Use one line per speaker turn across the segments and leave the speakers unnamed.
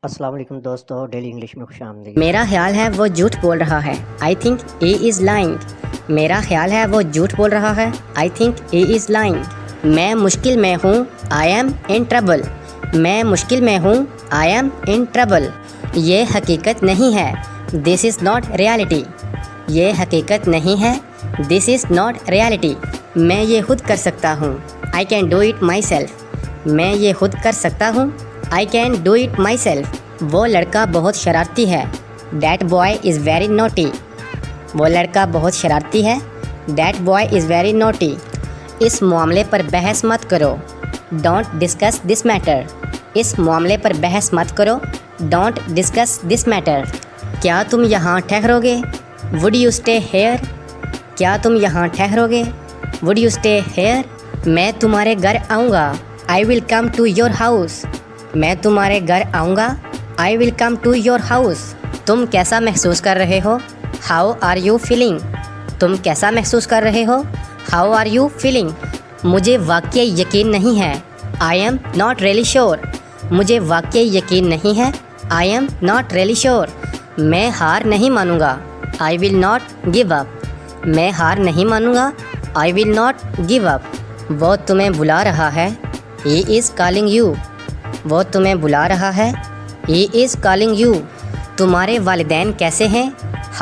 السلام علیکم دوستو، ڈیلی انگلش میں خوش آمدید۔
میرا خیال ہے وہ جھوٹ بول رہا ہے۔ I think he is lying۔ میرا خیال ہے وہ جھوٹ بول رہا ہے۔ I think he is lying۔ میں مشکل میں ہوں۔ I am in trouble۔ میں مشکل میں ہوں۔ I am in trouble۔ یہ حقیقت نہیں ہے۔ This is not reality۔ یہ حقیقت نہیں ہے۔ This is not reality۔ میں یہ خود کر سکتا ہوں۔ I can do it myself۔ میں یہ خود کر سکتا ہوں۔ I can do it myself۔ وہ لڑکا بہت شرارتی ہے۔ That boy is very naughty۔ وہ لڑکا بہت شرارتی ہے۔ That boy is very naughty۔ اس معاملے پر بحث مت کرو۔ Don't discuss this matter۔ اس معاملے پر بحث مت کرو۔ Don't discuss this matter۔ کیا تم یہاں ٹھہرو گے؟ Would you stay here؟ کیا تم یہاں ٹھہرو گے؟ Would you stay here؟ میں تمہارے گھر آؤں گا۔ I will come to your house۔ میں تمہارے گھر آؤں گا۔ I will come to your house۔ تم کیسا محسوس کر رہے ہو؟ How are you feeling؟ تم کیسا محسوس کر رہے ہو؟ How are you feeling؟ مجھے واقعی یقین نہیں ہے۔ I am not really sure۔ مجھے واقعی یقین نہیں ہے۔ I am not really sure۔ میں ہار نہیں مانوں گا۔ I will not give up۔ میں ہار نہیں مانوں گا۔ I will not give up۔ وہ تمہیں بلا رہا ہے۔ He is calling you۔ وہ تمہیں بلا رہا ہے۔ He is calling you۔ تمہارے والدین کیسے ہیں؟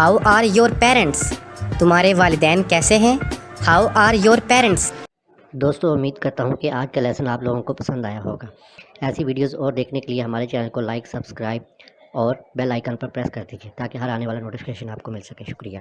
How are your parents؟ تمہارے والدین کیسے ہیں؟ How are your parents؟
دوستو، امید کرتا ہوں کہ آج کا لیسن آپ لوگوں کو پسند آیا ہوگا۔ ایسی ویڈیوز اور دیکھنے کے لیے ہمارے چینل کو لائک، سبسکرائب اور بیل آئیکن پر پریس کر دیجیے تاکہ ہر آنے والا نوٹیفیکیشن آپ کو مل سکے۔ شکریہ۔